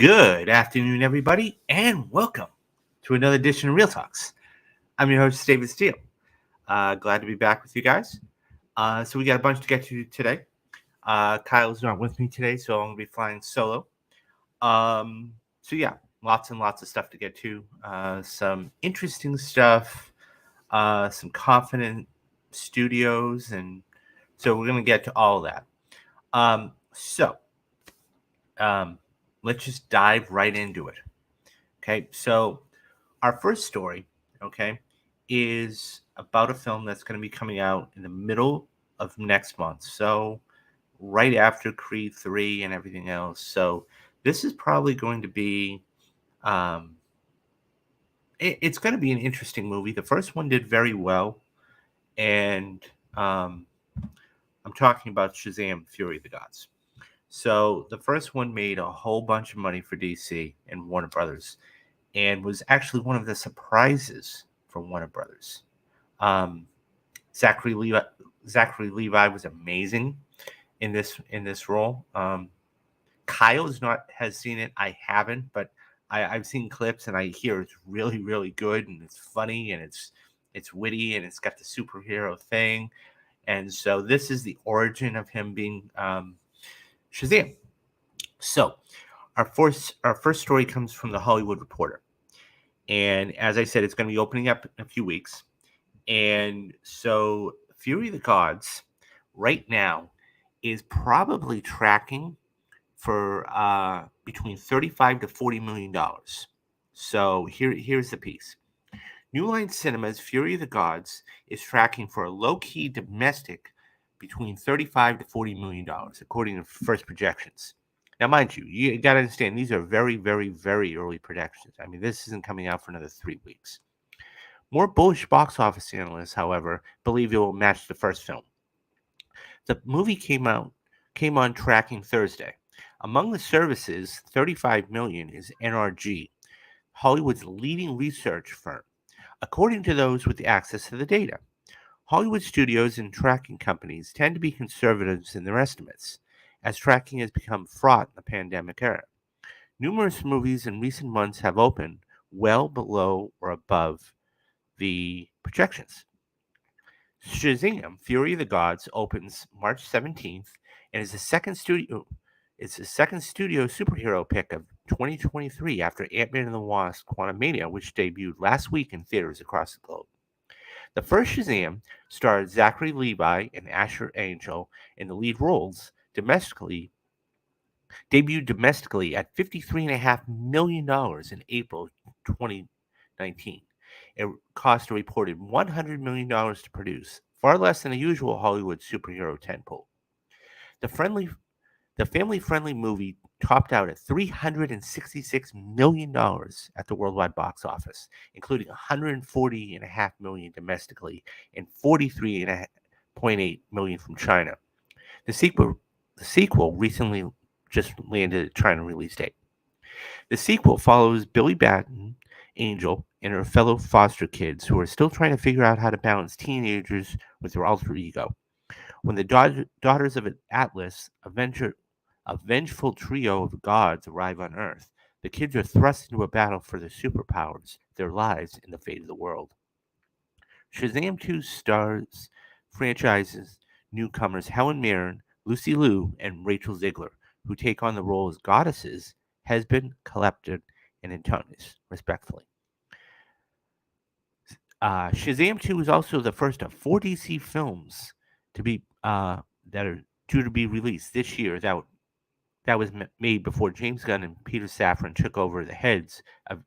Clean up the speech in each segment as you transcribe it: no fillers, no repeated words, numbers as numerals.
Good afternoon, everybody, and welcome to another edition of Real Talks. I'm your host, David Steele. Glad to be back with you guys. So we got a bunch to get to today. Kyle's not with me today, so I'm going to be flying solo. So lots and lots of stuff to get to. Some interesting stuff, some confident studios, and so we're going to get to all of that. So let's just dive right into it. Okay, so our first story, okay, is about a film that's going to be coming out in the middle of next month. So right after Creed 3 and everything else. So this is probably going to be it's going to be an interesting movie. The first one did very well, and I'm talking about Shazam: Fury of the Gods. So the first one made a whole bunch of money for DC and Warner Brothers, and was actually one of the surprises for Warner Brothers. Um, Zachary Levi was amazing in this role. Kyle's not has seen it. I haven't, but I've seen clips and I hear it's really really good and it's funny and it's witty and it's got the superhero thing. And so this is the origin of him being Shazam. So our first story comes from the Hollywood Reporter. And as I said, it's going to be opening up in a few weeks. And so Fury of the Gods right now is probably tracking for between 35 to 40 million dollars. So here's the piece. New Line Cinema's Fury of the Gods is tracking for a low-key domestic between 35 to 40 million dollars, according to first projections. Now, mind you got to understand these are very, very, very early projections. I mean, this isn't coming out for another 3 weeks. More bullish box office analysts, however, believe it will match the first film. The movie came on tracking Thursday. Among the services, 35 million is NRG, Hollywood's leading research firm, according to those with access to the data. Hollywood studios and tracking companies tend to be conservatives in their estimates, as tracking has become fraught in the pandemic era. Numerous movies in recent months have opened well below or above the projections. Shazam: Fury of the Gods opens March 17th and is the second studio superhero pick of 2023 after Ant-Man and the Wasp: Quantumania, which debuted last week in theaters across the globe. The first Shazam starred Zachary Levi and Asher Angel in the lead roles. Debuted domestically at $53.5 million in April 2019. It cost a reported $100 million to produce, far less than a usual Hollywood superhero tentpole. The family-friendly movie topped out at $366 million at the worldwide box office, including $140.5 million domestically and $43.8 million from China. The sequel recently just landed a China release date. The sequel follows Billy Batten, Angel, and her fellow foster kids who are still trying to figure out how to balance teenagers with their alter ego. When the daughters of Atlas, a vengeful trio of gods, arrive on Earth, the kids are thrust into a battle for their superpowers, their lives, and the fate of the world. Shazam 2 stars franchise's newcomers Helen Mirren, Lucy Liu, and Rachel Ziegler, who take on the role as goddesses Hesben, Calypso, and Antonis, respectively. Shazam 2 is also the first of 4 DC films to be that are due to be released this year that was made before James Gunn and Peter Safran took over the heads of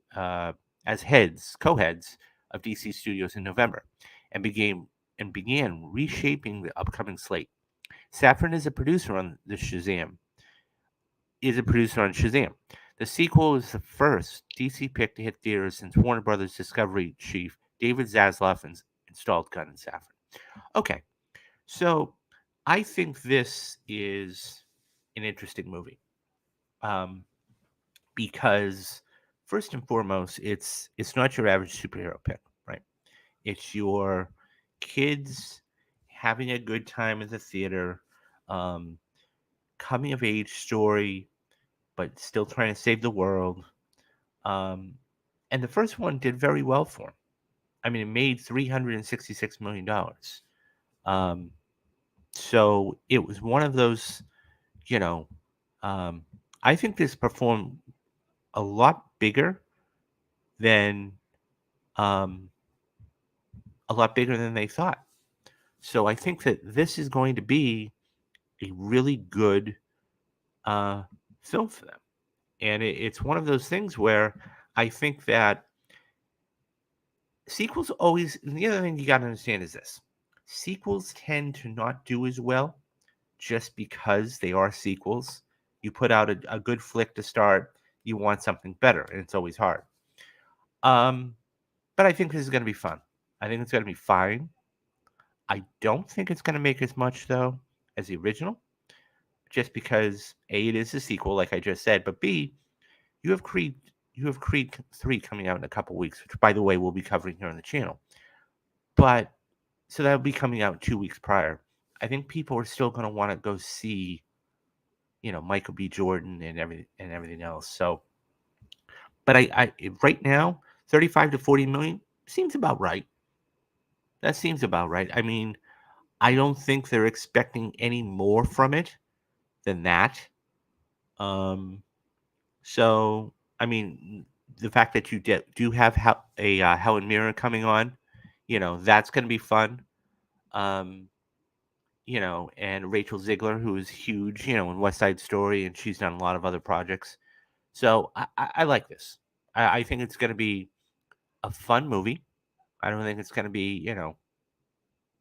co-heads of DC Studios in November, and began reshaping the upcoming slate. Safran is a producer on Shazam. The sequel is the first DC pick to hit theaters since Warner Brothers Discovery chief David Zaslav installed Gunn and Safran. Okay, so I think this is an interesting movie because first and foremost, it's not your average superhero pick, right? It's your kids having a good time at the theater, coming of age story, but still trying to save the world. Um, and the first one did very well for him. I mean, it made $366 million. Um, so it was one of those, you know, um, I think this performed a lot bigger than um, they thought. So I think that this is going to be a really good uh, film for them, and it's one of those things where I think that sequels always. And the other thing you got to understand is this: sequels tend to not do as well just because they are sequels. You put out a good flick to start, you want something better, and it's always hard. Um, but I think this is going to be fun. I think it's going to be fine. I don't think it's going to make as much though as the original, just because A, it is a sequel, like I just said, but B, you have Creed, Creed 3 coming out in a couple weeks, which by the way we'll be covering here on the channel. But so that'll be coming out 2 weeks prior. I think people are still going to want to go see, Michael B. Jordan and everything else. So, but I right now, 35 to 40 million seems about right. That seems about right. I mean, I don't think they're expecting any more from it than that. Um, so I mean, the fact that you do have Helen Mirren coming on, that's going to be fun. Um, and Rachel Ziegler, who is huge, in West Side Story, and she's done a lot of other projects. So I like this. I think it's going to be a fun movie. I don't think it's going to be,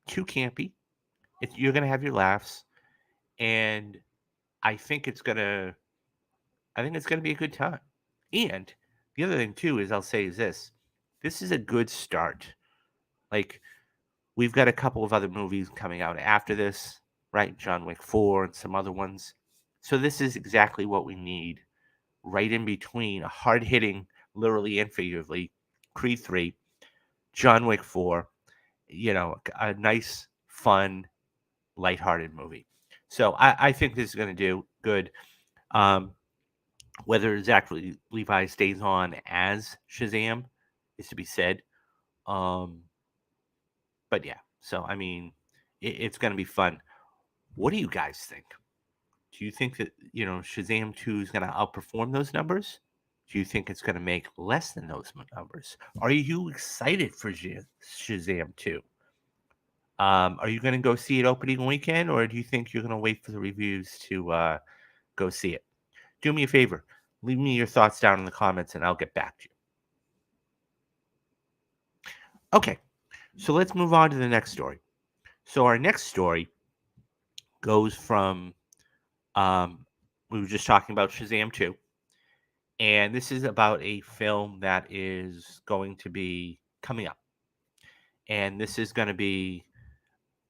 too campy. You're going to have your laughs, and I think it's going to, be a good time. And the other thing too is I'll say is this is a good start. Like we've got a couple of other movies coming out after this, right? John Wick 4 and some other ones. So this is exactly what we need right in between a hard hitting, literally and figuratively, Creed 3, John Wick 4, a nice, fun, lighthearted movie. So I think this is going to do good. Um, whether Zachary Levi stays on as Shazam is to be said. Um, but yeah, so I mean, it's going to be fun. What do you guys think? Do you think that Shazam 2 is going to outperform those numbers? Do you think it's going to make less than those numbers? Are you excited for Shazam 2? Are you going to go see it opening weekend, or do you think you're going to wait for the reviews to go see it? Do me a favor. Leave me your thoughts down in the comments, and I'll get back to you. Okay, so let's move on to the next story. So our next story goes from we were just talking about Shazam 2, and this is about a film that is going to be coming up. And this is going to be,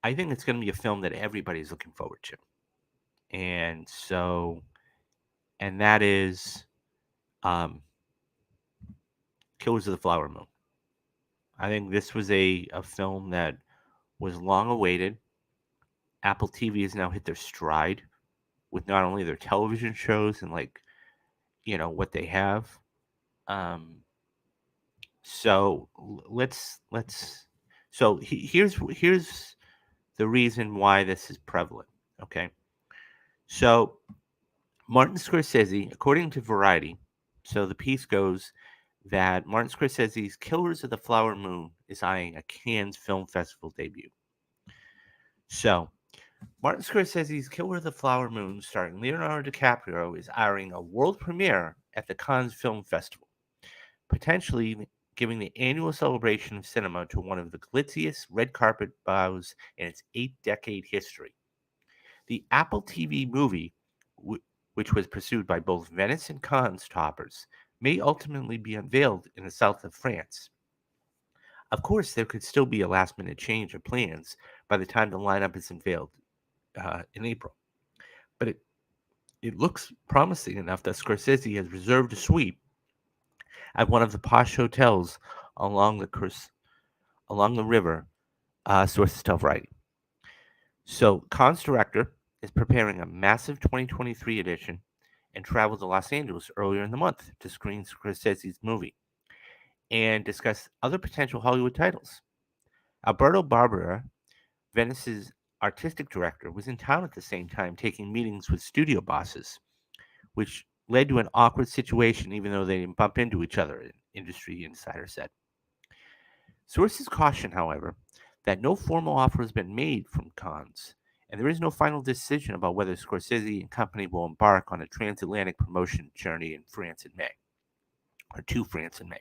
I think it's going to be a film that everybody's looking forward to. And so, and that is Killers of the Flower Moon. I think this was a film that was long awaited. Apple TV has now hit their stride with not only their television shows and what they have. So here's the reason why this is prevalent. Okay, so Martin Scorsese, according to Variety, so the piece goes that Martin Scorsese's Killers of the Flower Moon is eyeing a Cannes Film Festival debut. So Martin Scorsese's Killer of the Flower Moon, starring Leonardo DiCaprio, is eyeing a world premiere at the Cannes Film Festival, potentially giving the annual celebration of cinema to one of the glitziest red carpet bows in its 8-decade history. The Apple TV movie, which was pursued by both Venice and Cannes toppers, may ultimately be unveiled in the south of France. Of course, there could still be a last-minute change of plans by the time the lineup is unveiled in April. But it looks promising enough that Scorsese has reserved a suite at one of the posh hotels along the river, sources tell Variety. So, Cannes director is preparing a massive 2023 edition, and traveled to Los Angeles earlier in the month to screen Scorsese's movie and discuss other potential Hollywood titles. Alberto Barbera, Venice's artistic director, was in town at the same time taking meetings with studio bosses, which led to an awkward situation even though they didn't bump into each other, an industry insider said. Sources caution, however, that no formal offer has been made from Cannes, and there is no final decision about whether Scorsese and company will embark on a transatlantic promotion journey in France in May, or to France in May.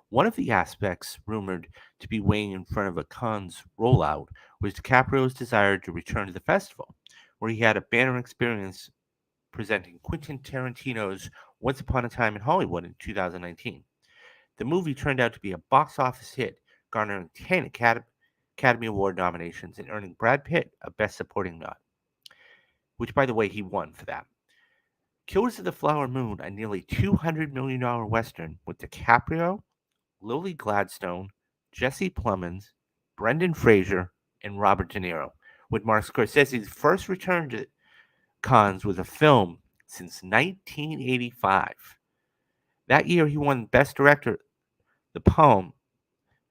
One of the aspects rumored to be weighing in front of a Cannes rollout was DiCaprio's desire to return to the festival, where he had a banner experience presenting Quentin Tarantino's Once Upon a Time in Hollywood in 2019. The movie turned out to be a box office hit, garnering 10 Academy Award nominations and earning Brad Pitt a Best Supporting nod, which, by the way, he won for that. Killers of the Flower Moon, a nearly $200 million Western with DiCaprio, Lily Gladstone, Jesse Plemons, Brendan Fraser, and Robert De Niro, would mark Scorsese's first return to Cannes with a film since 1985. That year, he won Best Director, the Palme,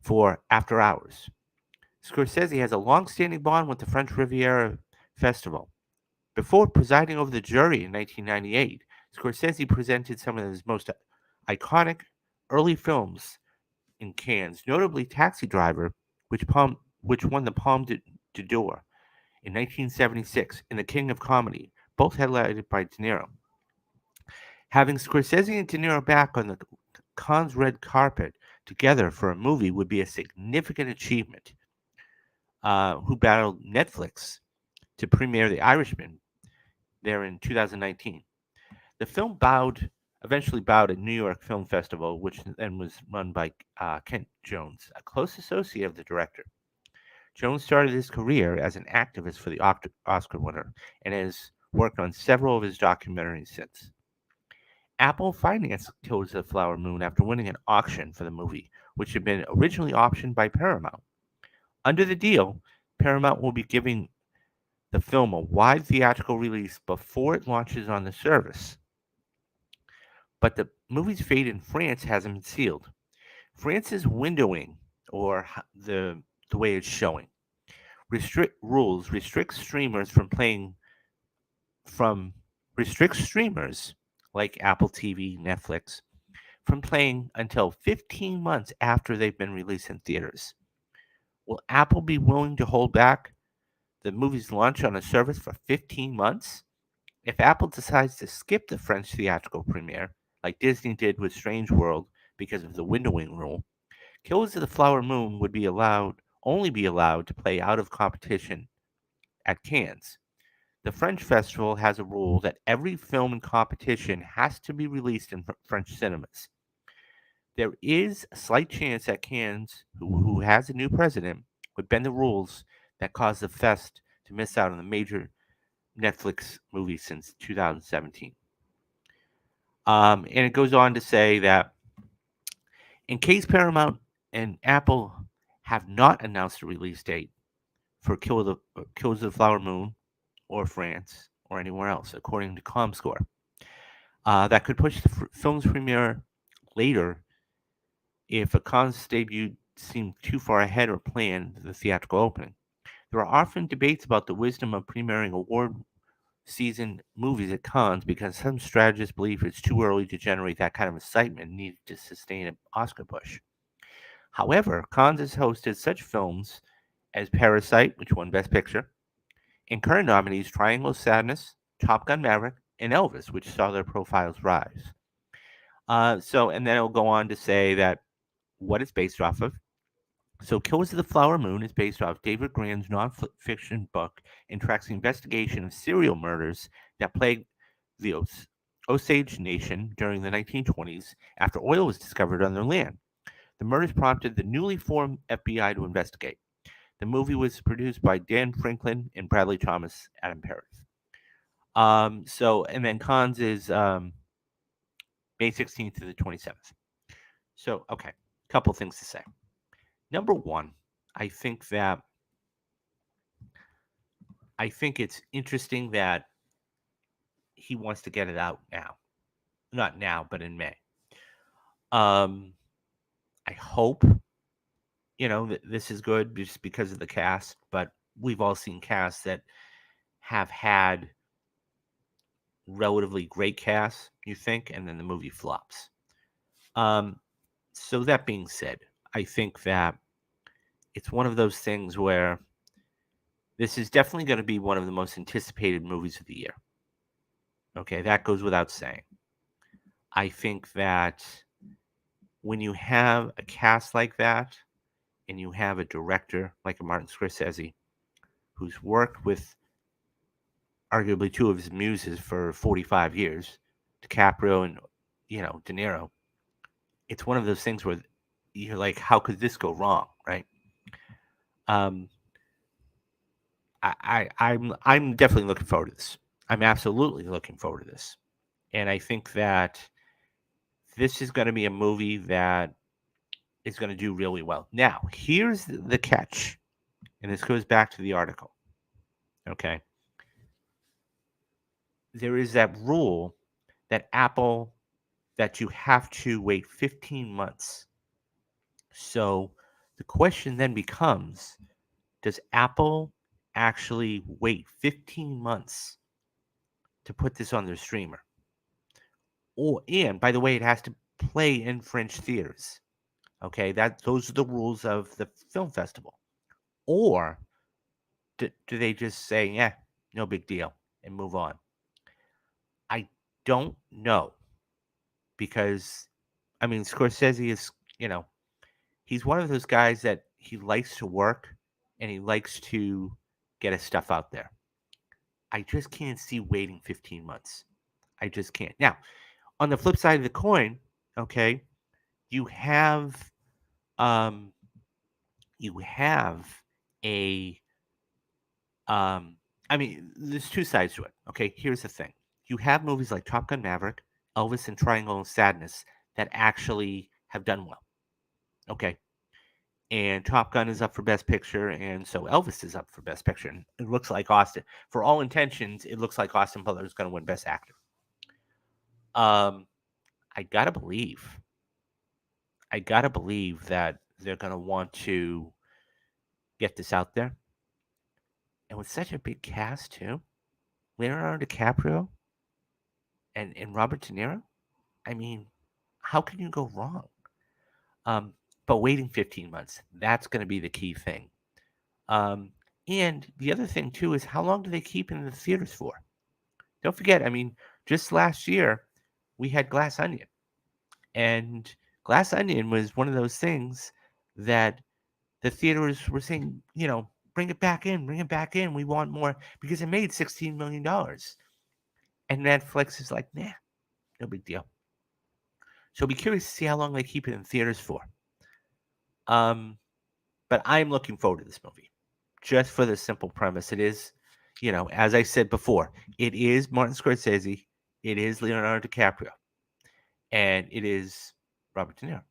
for After Hours. Scorsese has a long-standing bond with the French Riviera Festival. Before presiding over the jury in 1998, Scorsese presented some of his most iconic early films in Cannes, notably Taxi Driver, which won the d'Or in 1976, and The King of Comedy, both highlighted by De Niro. Having Scorsese and De Niro back on the Cannes red carpet together for a movie would be a significant achievement. Who battled Netflix to premiere The Irishman there in 2019. The film eventually bowed at New York Film Festival, which then was run by Kent Jones, a close associate of the director. Jones started his career as an activist for the Oscar winner and has worked on several of his documentaries since. Apple financed Killers of the Flower Moon after winning an auction for the movie, which had been originally optioned by Paramount. Under the deal, Paramount will be giving the film a wide theatrical release before it launches on the service. But the movie's fate in France hasn't been sealed. France's windowing, or the way it's showing, restricts streamers from restricts streamers like Apple TV, Netflix, from playing until 15 months after they've been released in theaters. Will Apple be willing to hold back the movie's launch on a service for 15 months? If Apple decides to skip the French theatrical premiere, like Disney did with Strange World because of the windowing rule, Killers of the Flower Moon would only be allowed to play out of competition at Cannes. The French festival has a rule that every film in competition has to be released in French cinemas. There is a slight chance that Cannes, who has a new president, would bend the rules that caused the fest to miss out on the major Netflix movie since 2017. And it goes on to say that in case Paramount and Apple have not announced a release date for Killers of the Flower Moon or France or anywhere else, according to ComScore, that could push the film's premiere later if a Cannes debut seemed too far ahead or planned the theatrical opening. There are often debates about the wisdom of premiering award season movies at Cannes because some strategists believe it's too early to generate that kind of excitement needed to sustain an Oscar push. However, Cannes has hosted such films as Parasite, which won Best Picture, and current nominees Triangle of Sadness, Top Gun Maverick, and Elvis, which saw their profiles rise. And then it'll go on to say that what it's based off of. So, Killers of the Flower Moon is based off David Grann's nonfiction book and tracks the investigation of serial murders that plagued the Osage Nation during the 1920s after oil was discovered on their land. The murders prompted the newly formed FBI to investigate. The movie was produced by Dan Franklin and Bradley Thomas Adam Paris. And then Cannes is May 16th to the 27th. So, okay, a couple things to say. Number one, I think it's interesting that he wants to get it out now. Not now, but in May. I hope, that this is good just because of the cast, but we've all seen casts that have had relatively great casts, you think, and then the movie flops. So that being said, I think that it's one of those things where this is definitely going to be one of the most anticipated movies of the year. Okay, that goes without saying. I think that when you have a cast like that and you have a director like a Martin Scorsese who's worked with arguably two of his muses for 45 years, DiCaprio and, De Niro, it's one of those things where you're like, how could this go wrong, right? Um, I'm definitely looking forward to this. I'm absolutely looking forward to this. And I think that this is going to be a movie that is going to do really well. Now, here's the catch, and this goes back to the article. Okay. There is that rule that you have to wait 15 months. So the question then becomes, does Apple actually wait 15 months to put this on their streamer? And by the way, it has to play in French theaters. Okay, those are the rules of the film festival. Or do they just say, yeah, no big deal, and move on? I don't know, because Scorsese is, he's one of those guys that he likes to work and he likes to get his stuff out there. I just can't see waiting 15 months. I just can't. Now, on the flip side of the coin, okay, you have um you have a there's two sides to it. Okay, here's the thing. You have movies like Top Gun Maverick, Elvis and Triangle of Sadness that actually have done well. Okay. And Top Gun is up for Best Picture, and so Elvis is up for Best Picture. And it looks like for all intentions, it looks like Austin Butler is going to win Best Actor. I gotta believe that they're going to want to get this out there. And with such a big cast, too, Leonardo DiCaprio and Robert De Niro, how can you go wrong? But waiting 15 months, that's going to be the key thing. And the other thing, too, is how long do they keep in the theaters for? Don't forget, just last year, we had Glass Onion. And Glass Onion was one of those things that the theaters were saying, bring it back in, we want more, because it made $16 million. And Netflix is like, nah, no big deal. So be curious to see how long they keep it in theaters for. But I'm looking forward to this movie, just for the simple premise. It is, as I said before, it is Martin Scorsese, it is Leonardo DiCaprio, and it is Robert De Niro.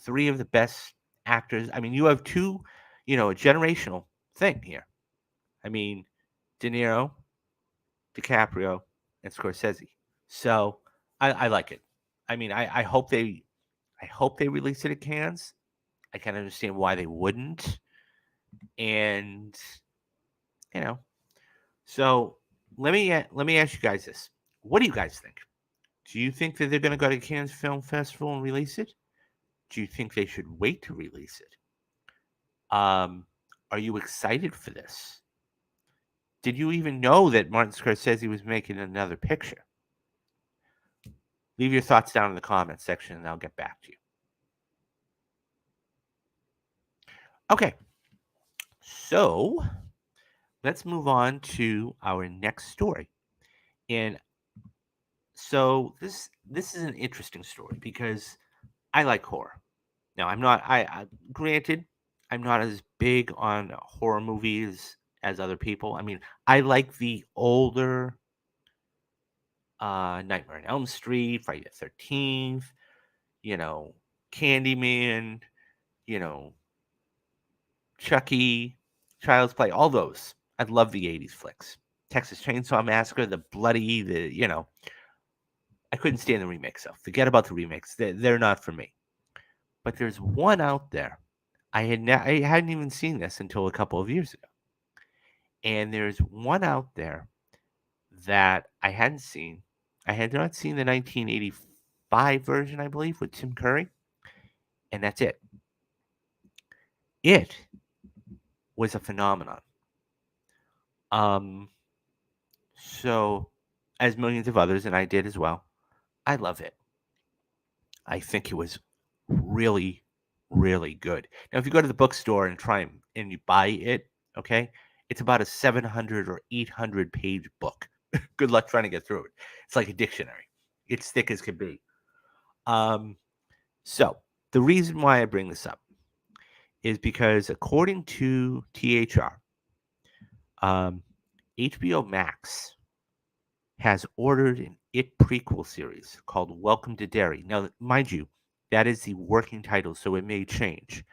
Three of the best actors. You have two, a generational thing here. De Niro, DiCaprio, and Scorsese. So I like it. I hope they release it at Cannes. I can understand why they wouldn't. And so let me ask you guys this. What do you guys think? Do you think that they're going to go to Cannes Film Festival and release it? Do you think they should wait to release it? Are you excited for this? Did you even know that Martin Scorsese was making another picture? Leave your thoughts down in the comments section and I'll get back to you. Okay, so let's move on to our next story. And so this is an interesting story because I like horror. Now, granted, I'm not as big on horror movies as other people. I like the older Nightmare on Elm Street, Friday the 13th, Candyman, Chucky, Child's Play, all those. I love the 80s flicks. Texas Chainsaw Massacre, the bloody, I couldn't stand the remakes. So forget about the remakes. They're not for me. But there's one out there. I hadn't even seen this until a couple of years ago. And there's one out there that I hadn't seen. I had not seen the 1985 version, I believe, with Tim Curry, and that's it. It was a phenomenon. Um, so, as millions of others, and I did as well, I love it. I think it was really, really good. Now, if you go to the bookstore and and you buy it, okay, it's about a 700 or 800 page book. Good luck trying to get through it. It's like a dictionary. It's thick as can be. Um, so the reason why I bring this up is because according to THR, HBO Max has ordered an It prequel series called Welcome to Derry. Now, mind you, that is the working title, so it may change.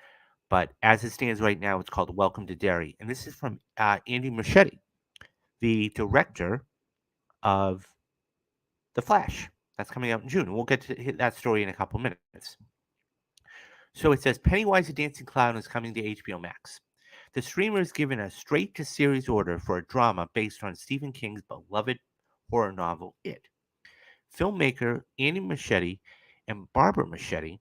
But as it stands right now, it's called Welcome to Derry. And this is from Andy Muschietti, the director of The Flash. That's coming out in June. And we'll get to hit that story in a couple minutes. So it says Pennywise the Dancing Clown is coming to HBO Max. The streamer is given a straight to series order for a drama based on Stephen King's beloved horror novel It. Filmmaker Andy Muschietti and Barbara Muschietti,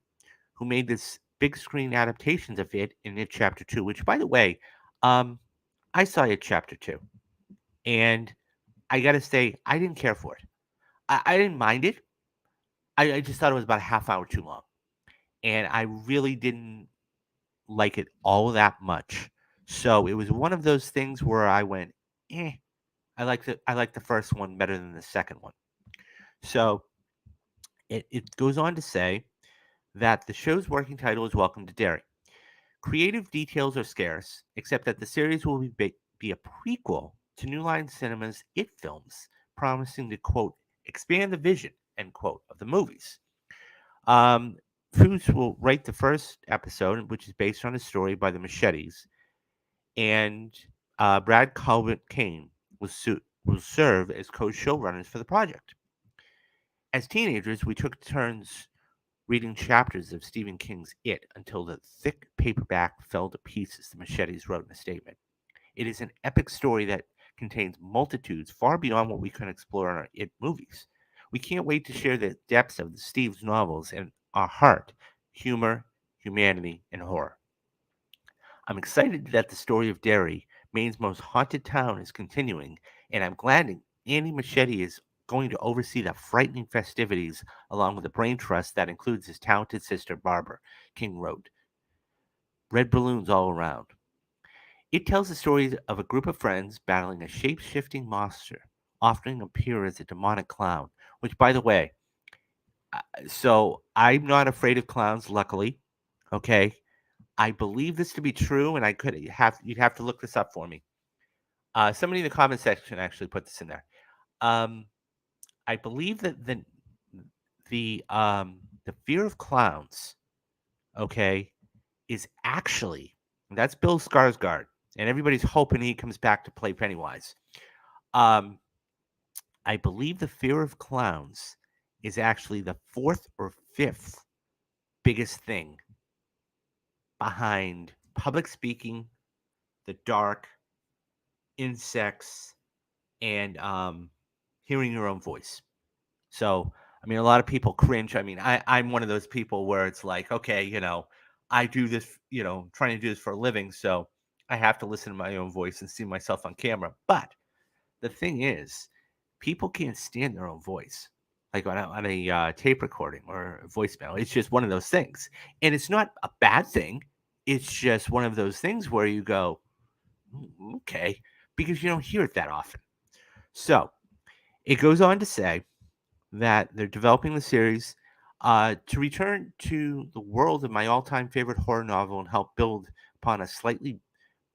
who made this big screen adaptations of It in It Chapter 2, which, by the way, I saw It Chapter 2, and I got to say, I didn't care for it. I didn't mind it. I just thought it was about a half hour too long, and I really didn't like it all that much. So it was one of those things where I went, eh. I like the first one better than the second one. So it goes on to say that the show's working title is Welcome to Derry. Creative details are scarce, except that the series will be a prequel to New Line Cinema's It films, promising to, quote, expand the vision, end quote, of the movies. Um, Foos will write the first episode, which is based on a story by the Machetes, and Brad Calvert Kane will serve as co-showrunners for the project. As teenagers, we took turns reading chapters of Stephen King's It until the thick paperback fell to pieces, the Machetes wrote in a statement. It is an epic story that contains multitudes far beyond what we can explore in our It movies. We can't wait to share the depths of Steve's novels and our heart, humor, humanity, and horror. I'm excited that the story of Derry, Maine's most haunted town, is continuing, and I'm glad that Andy Muschietti is going to oversee the frightening festivities along with a brain trust that includes his talented sister, Barbara, King wrote. Red balloons all around. It tells the story of a group of friends battling a shape shifting monster, often appear as a demonic clown, which, by the way, so I'm not afraid of clowns, luckily. Okay. I believe this to be true, and you'd have to look this up for me. Somebody in the comment section actually put this in there. I believe that the fear of clowns, okay, is actually that's Bill Skarsgård, and everybody's hoping he comes back to play Pennywise. I believe the fear of clowns is actually the fourth or fifth biggest thing behind public speaking, the dark, insects, and hearing your own voice. So, I mean, a lot of people cringe. I mean, I'm one of those people where it's like, okay, I do this, trying to do this for a living. So I have to listen to my own voice and see myself on camera. But the thing is, people can't stand their own voice, like on a tape recording or a voicemail. It's just one of those things. And it's not a bad thing. It's just one of those things where you go, okay, because you don't hear it that often. So it goes on to say that they're developing the series to return to the world of my all-time favorite horror novel and help build upon a slightly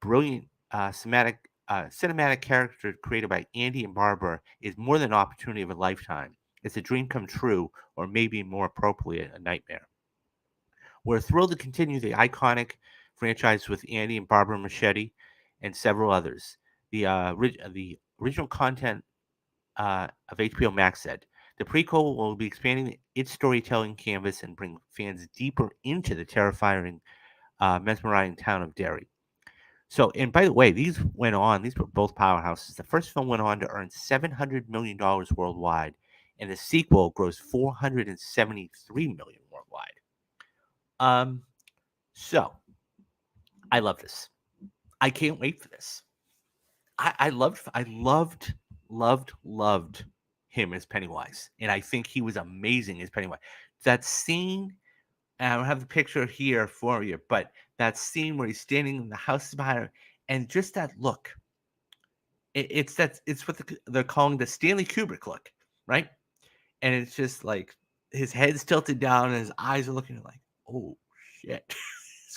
brilliant cinematic character created by Andy and Barbara is more than an opportunity of a lifetime. It's a dream come true, or maybe more appropriate, a nightmare. We're thrilled to continue the iconic franchise with Andy and Barbara Muschietti and several others. The original content of HBO Max said. The prequel will be expanding its storytelling canvas and bring fans deeper into the terrifying, mesmerizing town of Derry. So, and by the way, these were both powerhouses. The first film went on to earn $700 million worldwide, and the sequel grossed $473 million worldwide. So I love this. I can't wait for this. I loved him as Pennywise, and I think he was amazing as Pennywise. That scene, and I don't have the picture here for you, but that scene where he's standing in the house behind her, and just that look, it's what they're calling the Stanley Kubrick look, right? And it's just like his head's tilted down and his eyes are looking like, oh shit.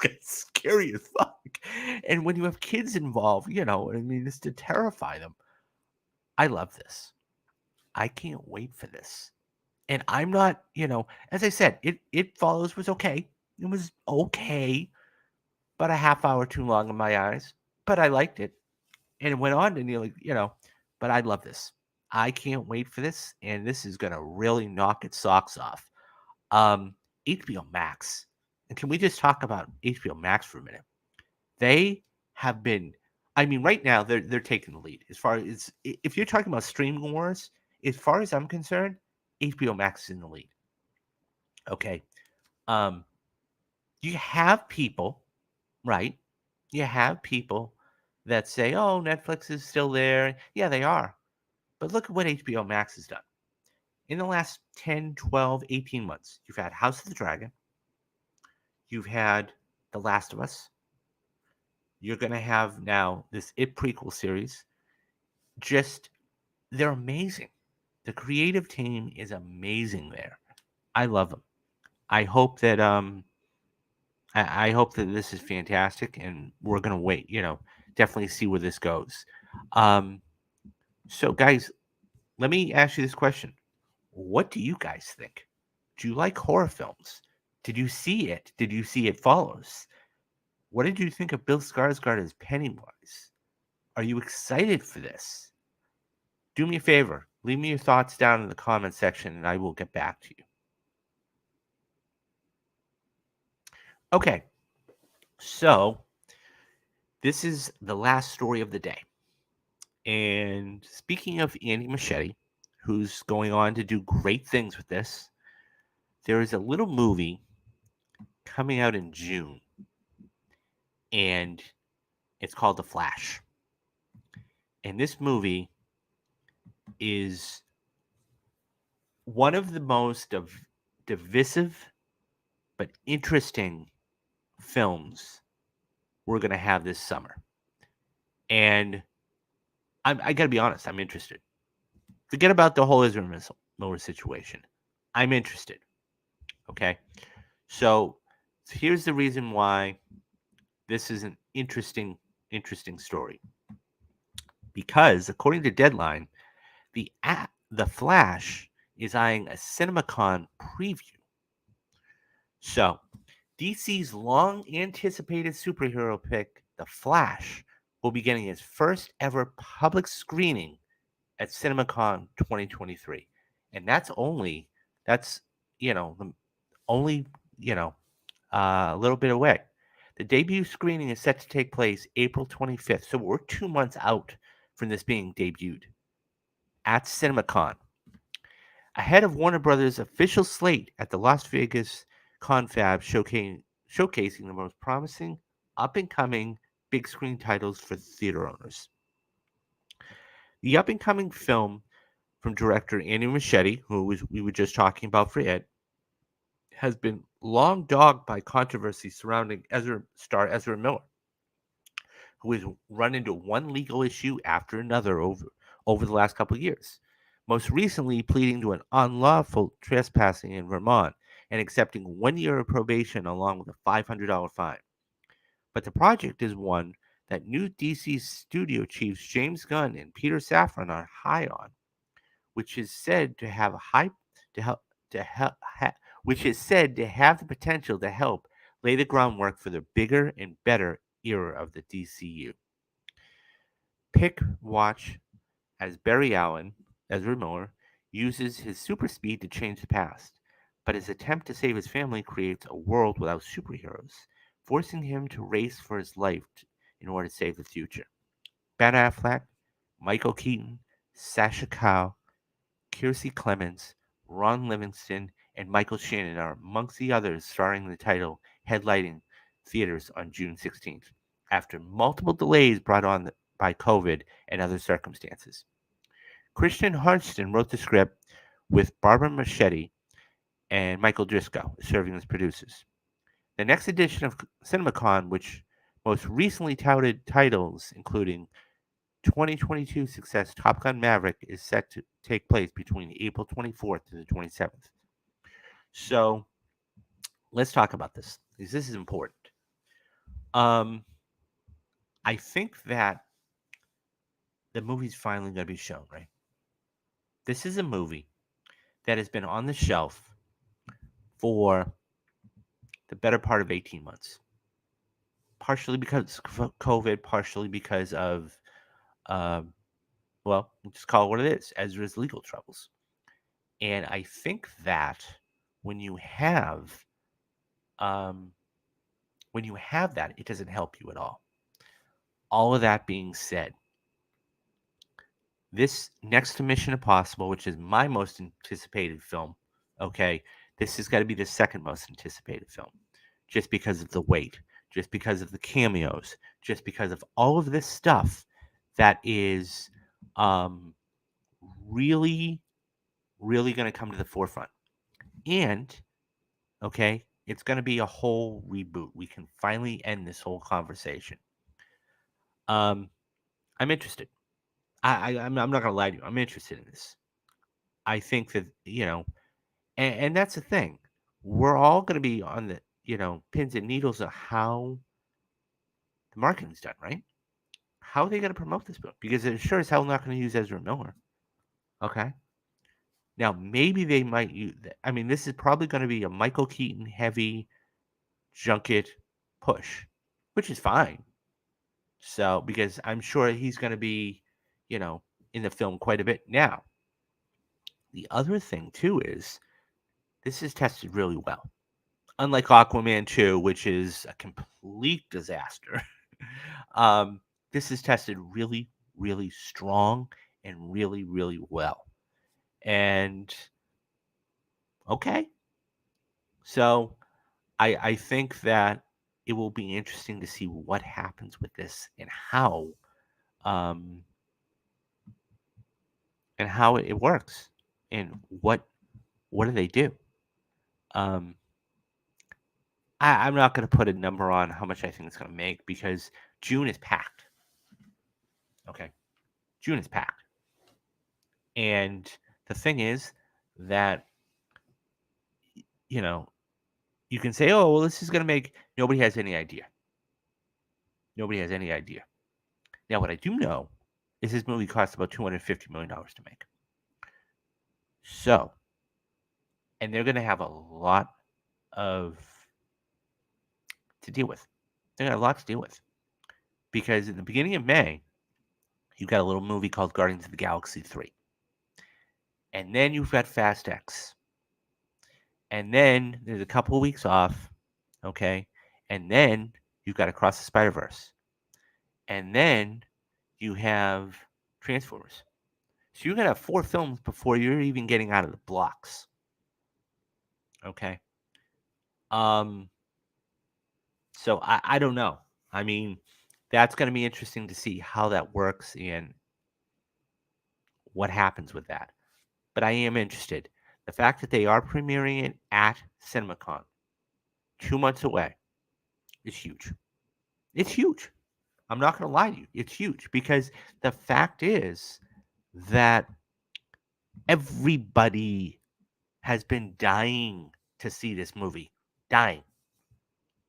It's scary as fuck. And when you have kids involved, I mean, it's to terrify them. I love this. I can't wait for this. And I'm not, as I said, it follows was okay. It was okay, but a half hour too long in my eyes. But I liked it. And it went on to nearly, but I love this. I can't wait for this. And this is gonna really knock its socks off. Um, HBO Max. And can we just talk about HBO Max for a minute? They have been, I mean, right now they're taking the lead as far as if you're talking about streaming wars. As far as I'm concerned, HBO Max is in the lead. Okay, um, you have people, right? You have people that say, "Oh, Netflix is still there." Yeah, they are. But look at what HBO Max has done in the last 10, 12, 18 months. You've had House of the Dragon. You've had The Last of Us. You're going to have now this It prequel series. Just, they're amazing. The creative team is amazing there. I love them. I hope that I hope that this is fantastic, and we're gonna wait. Definitely see where this goes. Um, so, guys, let me ask you this question: what do you guys think? Do you like horror films? Did you see it? Did you see It Follows? What did you think of Bill Skarsgård as Pennywise? Are you excited for this? Do me a favor, leave me your thoughts down in the comment section, and I will get back to you. Okay, so this is the last story of the day. And speaking of Andy Machete, who's going on to do great things with this, there is a little movie coming out in June, and it's called The Flash. And this movie is one of the most divisive but interesting films we're going to have this summer. And I got to be honest, I'm interested. Forget about the whole Ezra Miller situation. I'm interested. Okay. So here's the reason why this is an interesting story. Because according to Deadline, The Flash is eyeing a CinemaCon preview. So DC's long anticipated superhero pick, The Flash, will be getting its first ever public screening at CinemaCon 2023. And that's only only, a little bit away. The debut screening is set to take place April 25th. So we're 2 months out from this being debuted at CinemaCon. Ahead of Warner Brothers' official slate at the Las Vegas Confab showcasing the most promising, up-and-coming big screen titles for theater owners. The up-and-coming film from director Andy Machete, we were just talking about for It, has been long dogged by controversy surrounding star Ezra Miller, who has run into one legal issue after another over the last couple of years. Most recently, pleading to an unlawful trespassing in Vermont and accepting 1 year of probation along with a $500 fine. But the project is one that new DC studio chiefs James Gunn and Peter Safran are high on, which is said to have which is said to have the potential to help lay the groundwork for the bigger and better era of the DCU. Pick, watch, as Barry Allen, Ezra Miller, uses his super speed to change the past, but his attempt to save his family creates a world without superheroes, forcing him to race for his life in order to save the future. Ben Affleck, Michael Keaton, Sasha Calle, Kiersey Clemens, Ron Livingston, and Michael Shannon are amongst the others starring in the title, headlighting theaters on June 16th, after multiple delays brought on by COVID and other circumstances. Christian Hurston wrote the script with Barbara Machete and Michael Driscoll serving as producers. The next edition of CinemaCon, which most recently touted titles including 2022 success Top Gun Maverick, is set to take place between April 24th to the 27th. So let's talk about this because this is important. Um, I think that the movie's finally going to be shown, right? This is a movie that has been on the shelf for the better part of 18 months. Partially because of COVID, partially because of, um, well, we'll just call it what it is, Ezra's legal troubles. And I think that when you have um, that, it doesn't help you at all. All of that being said, this next to Mission Impossible, which is my most anticipated film, okay, this has got to be the second most anticipated film, just because of the wait, just because of the cameos, just because of all of this stuff that is um, really, really going to come to the forefront. And, okay, it's going to be a whole reboot. We can finally end this whole conversation. Um, I'm interested. I'm not going to lie to you. I'm interested in this. I think that, and that's the thing. We're all going to be on the, pins and needles of how the marketing's done, right? How are they going to promote this book? Because it sure as hell not going to use Ezra Miller. Okay. Now, maybe they might use, I mean, this is probably going to be a Michael Keaton heavy junket push, which is fine. So, because I'm sure he's going to be, in the film quite a bit. Now, the other thing, too, is this is tested really well. Unlike Aquaman 2, which is a complete disaster, this is tested really, really strong and really, really well. And okay, so I think that it will be interesting to see what happens with this um, and how it works and what do they do. Um, I'm not going to put a number on how much I think it's going to make because June is packed. Okay. June is packed. And the thing is that, you know, you can say, oh, well, this is going to make, nobody has any idea. Nobody has any idea. Now, what I do know is this movie cost about $250 million to make. So, and they're going to have a lot of to deal with. They got a lot to deal with. Because in the beginning of May, you've got a little movie called Guardians of the Galaxy 3. And then you've got Fast X. And then there's a couple of weeks off, okay? And then you've got Across the Spider-Verse. And then you have Transformers. So you're going to have 4 films before you're even getting out of the blocks. Okay? Um, so I don't know. I mean, that's going to be interesting to see how that works and what happens with that. But I am interested. The fact that they are premiering it at CinemaCon 2 months away is huge. It's huge. I'm not going to lie to you. It's huge because the fact is that everybody has been dying to see this movie. Dying.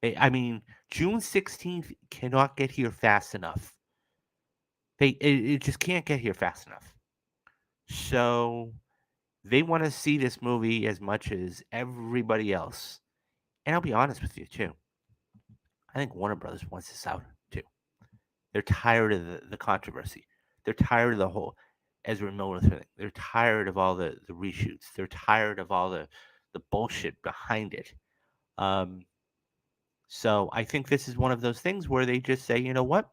I mean, June 16th cannot get here fast enough. It just can't get here fast enough. So they want to see this movie as much as everybody else. And I'll be honest with you, too. I think Warner Brothers wants this out, too. They're tired of the controversy. They're tired of the whole. Ezra Miller thing. They're tired of all the reshoots. They're tired of all the bullshit behind it. Um, so I think this is one of those things where they just say, you know what?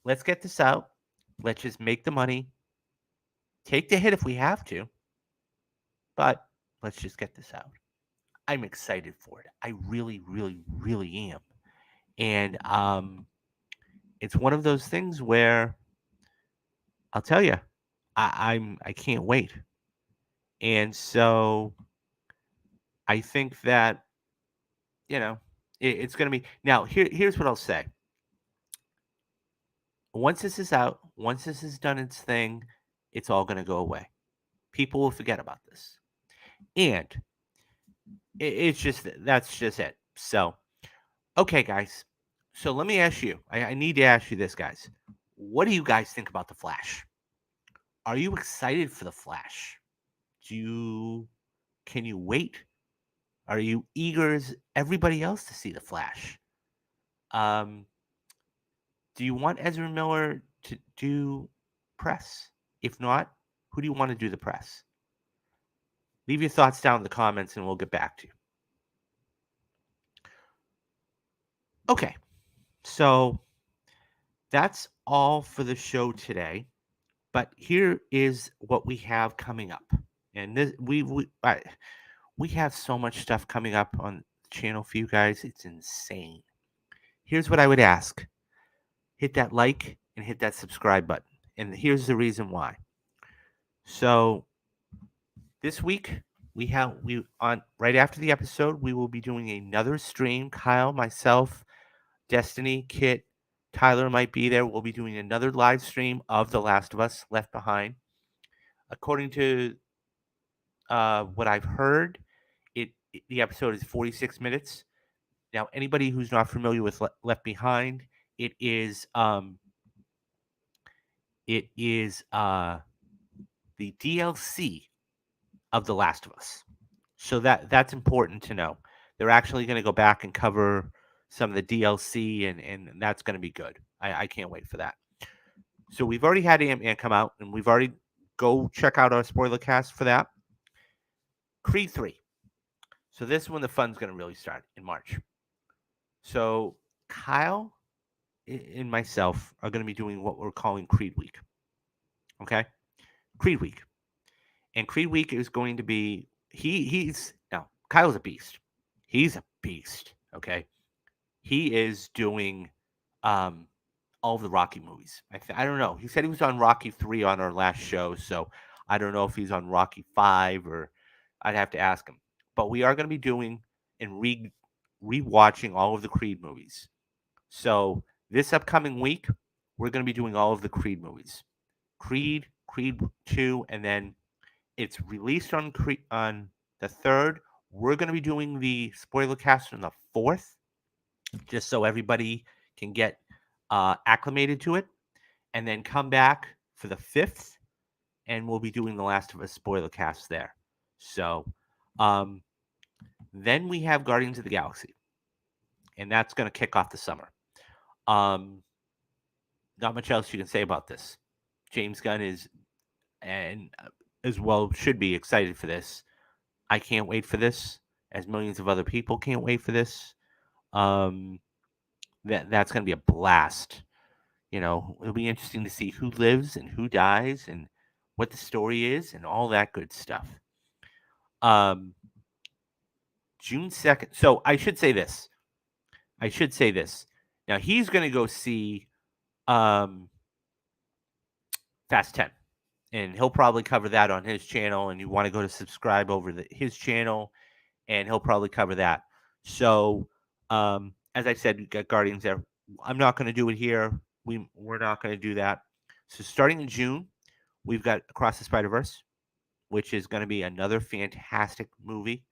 Let's get this out. Let's just make the money, take the hit if we have to, but let's just get this out. I'm excited for it. I really, really, really am. And it's one of those things where I'll tell you, I can't wait. And so I think that it's going to be now. Here's what I'll say. Once this is out, once this has done its thing, it's all going to go away. People will forget about this, and it's just that's just it. So, okay, guys. So let me ask you. I need to ask you this, guys. What do you guys think about the Flash? Are you excited for the Flash? Do you Can you wait? Are you eager as everybody else to see the Flash? Um, do you want Ezra Miller to do press? If not, who do you want to do the press? Leave your thoughts down in the comments and we'll get back to you. Okay, so that's all for the show today. But here is what we have coming up, and this we have so much stuff coming up on the channel for you guys. It's insane. Here's what I would ask: hit that like and hit that subscribe button. And here's the reason why. So this week we on right after the episode we will be doing another stream. Kyle, myself, Destiny, Kit, Tyler might be there. We'll be doing another live stream of The Last of Us Left Behind. According to what I've heard, the episode is 46 minutes. Now, anybody who's not familiar with Left Behind, it is the DLC of The Last of Us. So that's important to know. They're actually going to go back and cover some of the DLC, and that's going to be good. I can't wait for that. So we've already had Ant-Man come out, and we've already go check out our spoiler cast for that. Creed 3. So this is when the fun's going to really start in March. So Kyle and myself are going to be doing what we're calling Creed Week. Okay? Creed Week. And Creed Week is going to be he's now Kyle's a beast. He's a beast. Okay, he is doing all of the Rocky movies. I don't know. He said he was on Rocky 3 on our last show, so I don't know if he's on Rocky 5 or I'd have to ask him. But we are going to be doing and rewatching all of the Creed movies. So this upcoming week, we're going to be doing all of the Creed movies. Creed 2, and then it's released on the 3rd. We're going to be doing the spoiler cast on the 4th, just so everybody can get acclimated to it, and then come back for the 5th, and we'll be doing the Last of Us spoiler cast there. So then we have Guardians of the Galaxy, and that's going to kick off the summer. Not much else you can say about this. James Gunn is, and as well should be, excited for this. I can't wait for this, as millions of other people can't wait for this. That's going to be a blast. It'll be interesting to see who lives and who dies and what the story is and all that good stuff. June 2nd. So I should say this. Now he's going to go see Fast 10. And he'll probably cover that on his channel. And you want to go to subscribe over his channel, and he'll probably cover that. So, as I said, we got Guardians there. I'm not going to do it here. We're not going to do that. So, starting in June, we've got Across the Spider-Verse, which is going to be another fantastic movie.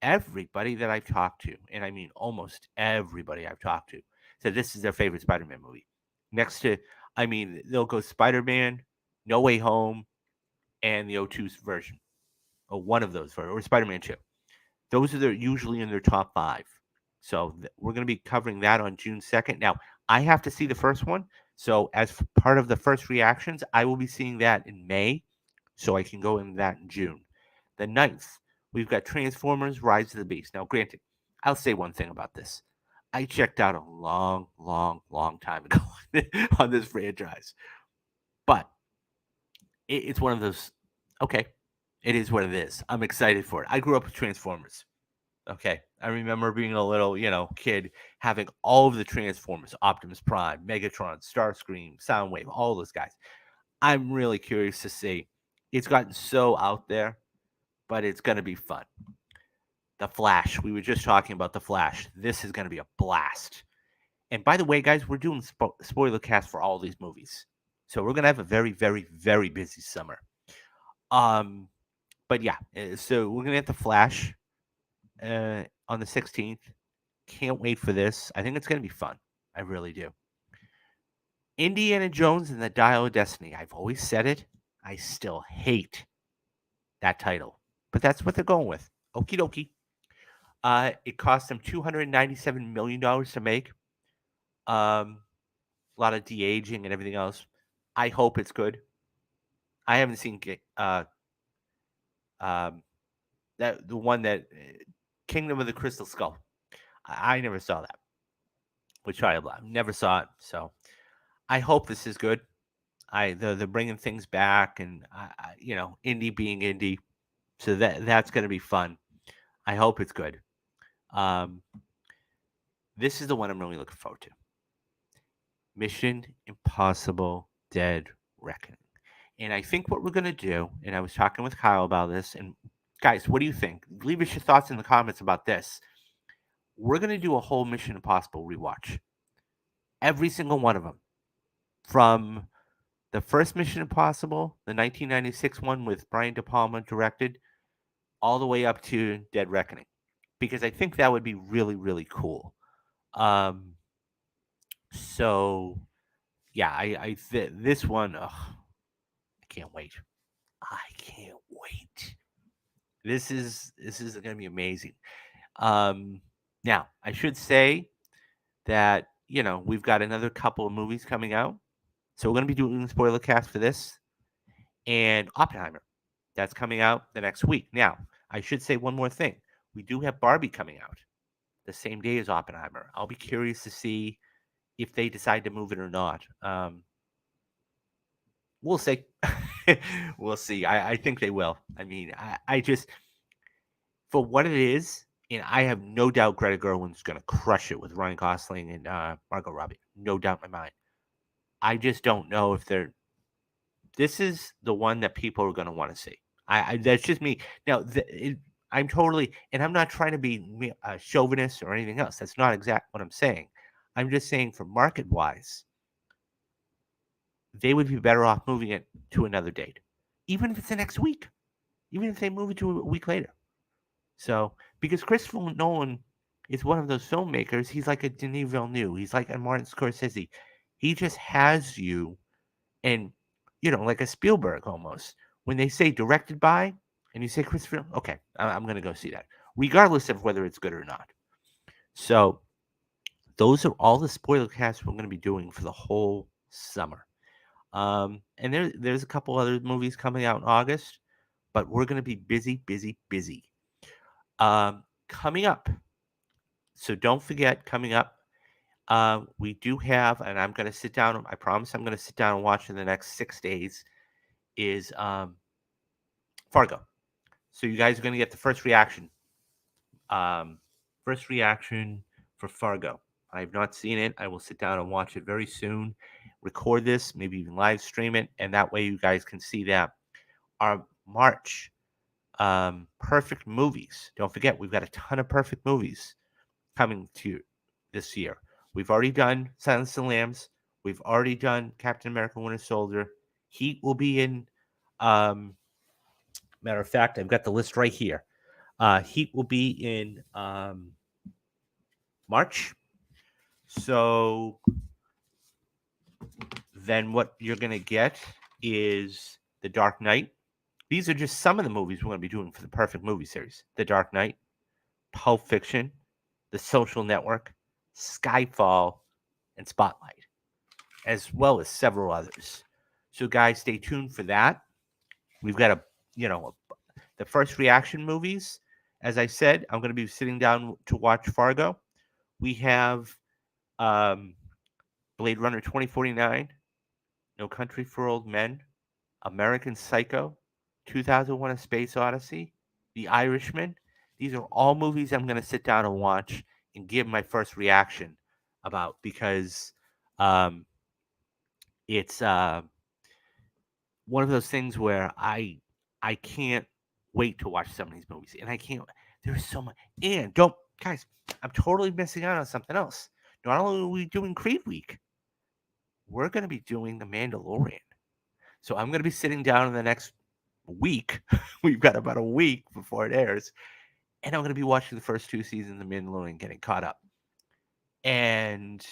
Everybody that I've talked to, and I mean almost everybody I've talked to, said this is their favorite Spider-Man movie. Next to, they'll go Spider-Man, No Way Home, and the O2 version, or one of those, or Spider-Man 2. Those are usually in their top 5. So we're going to be covering that on June 2nd. Now, I have to see the first one So as part of the first reactions, I will be seeing that in May, so I can go in that in June. The 9th, we've got Transformers: Rise of the Beast. Now, granted, I'll say one thing about this. I checked out a long, long, long time ago on this franchise, but it's one of those. Okay, it is what it is. I'm excited for it. I grew up with Transformers. Okay. I remember being a little, kid having all of the Transformers, Optimus Prime, Megatron, Starscream, Soundwave, all those guys. I'm really curious to see. It's gotten so out there, but it's going to be fun. The Flash. We were just talking about The Flash. This is going to be a blast. And by the way, guys, we're doing spoiler cast for all these movies. So we're going to have a very, very, very busy summer. But yeah, so we're going to have The Flash on the 16th. Can't wait for this. I think it's going to be fun. I really do. Indiana Jones and the Dial of Destiny. I've always said it. I still hate that title, but that's what they're going with. Okie dokie. It cost them $297 million to make. A lot of de-aging and everything else. I hope it's good. I haven't seen that the one that Kingdom of the Crystal Skull. I never saw that. Which I never saw it, so I hope this is good. They're bringing things back, and indie being indie, so that's going to be fun. I hope it's good. This is the one I'm really looking forward to. Mission Impossible: Dead Reckoning, and I think what we're going to do, and I was talking with Kyle about this, and guys, what do you think? Leave us your thoughts in the comments about this. We're going to do a whole Mission Impossible rewatch. Every single one of them, from the first Mission Impossible, the 1996 one with Brian De Palma directed, all the way up to Dead Reckoning, because I think that would be really, really cool. So yeah, this one, I can't wait. I can't wait. This is going to be amazing. Now I should say that we've got another couple of movies coming out, so we're going to be doing a spoiler cast for this and Oppenheimer. That's coming out the next week. Now, I should say one more thing. We do have Barbie coming out the same day as Oppenheimer. I'll be curious to see if they decide to move it or not. We'll see. We'll see. I think they will. I mean, I just, for what it is, and I have no doubt Greta Gerwig's going to crush it with Ryan Gosling and Margot Robbie. No doubt in my mind. I just don't know if they're. This is the one that people are going to want to see. That's just me. Now, I'm totally, and I'm not trying to be a chauvinist or anything else. That's not exactly what I'm saying. I'm just saying, for market wise, they would be better off moving it to another date, even if it's the next week, even if they move it to a week later. So, because Christopher Nolan is one of those filmmakers, he's like a Denis Villeneuve, he's like a Martin Scorsese. He just has you, and like a Spielberg almost. When they say directed by, and you say Christopher, okay, I'm going to go see that, regardless of whether it's good or not. So, those are all the spoiler casts we're going to be doing for the whole summer. And there's a couple other movies coming out in August, but we're going to be busy, busy, busy. Coming up, so don't forget, coming up, we do have, and I'm going to sit down, I promise I'm going to sit down and watch in the next 6 days, is Fargo. So you guys are going to get the first reaction. First reaction for Fargo. I have not seen it. I will sit down and watch it very soon. Record this, maybe even live stream it, and that way you guys can see that. Our March perfect movies. Don't forget, we've got a ton of perfect movies coming to you this year. We've already done Silence of the Lambs. We've already done Captain America: Winter Soldier. Heat will be in. Matter of fact, I've got the list right here. Heat will be in March. So then what you're going to get is The Dark Knight. These are just some of the movies we're going to be doing for the perfect movie series. The Dark Knight, Pulp Fiction, The Social Network, Skyfall, and Spotlight. as well as several others. So, guys, stay tuned for that. We've got the first reaction movies. As I said, I'm going to be sitting down to watch Fargo. We have um, Blade Runner 2049, No Country for Old Men, American Psycho, 2001: A Space Odyssey, The Irishman. These are all movies I'm going to sit down and watch and give my first reaction about because um, it's one of those things where I can't wait to watch some of these movies, and I can't. There's so much, and don't guys, I'm totally missing out on something else. Not only are we doing Creed Week, we're going to be doing The Mandalorian. So I'm going to be sitting down in the next week. We've got about a week before it airs, and I'm going to be watching the first two seasons of The Mandalorian, getting caught up. And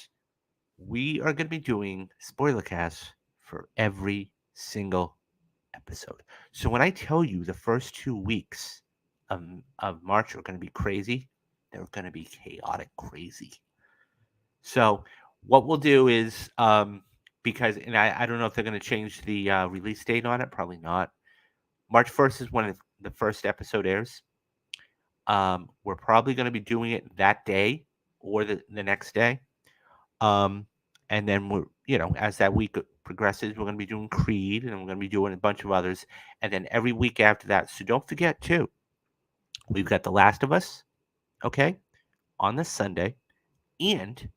we are going to be doing spoiler casts for every single episode. So when I tell you the first 2 weeks of March are going to be crazy, they're going to be chaotic crazy. So what we'll do is because and I don't know if they're going to change the release date on it, probably not. March 1st is when the first episode airs. We're probably going to be doing it that day or the next day. And then as that week progresses, we're going to be doing Creed and we're going to be doing a bunch of others. And then every week after that. So don't forget, too, we've got The Last of Us, okay, on this Sunday. And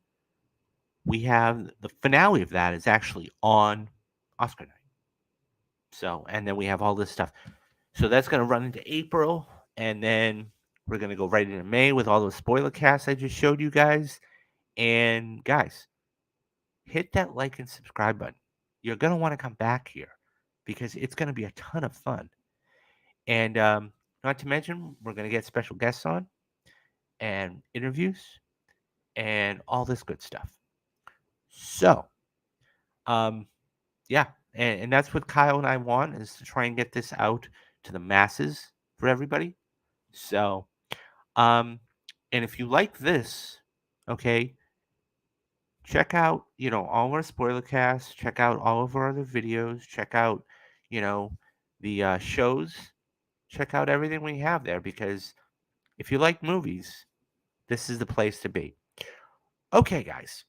we have the finale of that is actually on Oscar night. So, and then we have all this stuff. So that's going to run into April. And then we're going to go right into May with all those spoiler casts I just showed you guys. And guys, hit that like and subscribe button. You're going to want to come back here because it's going to be a ton of fun. And not to mention, we're going to get special guests on and interviews and all this good stuff. So, yeah, and that's what Kyle and I want is to try and get this out to the masses for everybody. So, and if you like this, okay, check out, all our spoiler casts, check out all of our other videos, check out, the shows, check out everything we have there because if you like movies, this is the place to be. Okay, guys.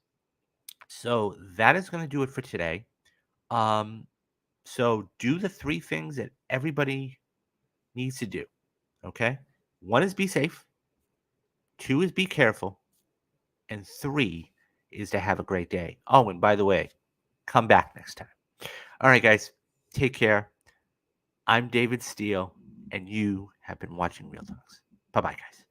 So that is going to do it for today. So do the 3 things that everybody needs to do. Okay? 1 is be safe, 2 is be careful, and 3 is to have a great day. Oh, and by the way, come back next time. All right, guys, take care. I'm David Steele, and you have been watching Real Talks. Bye-bye, guys.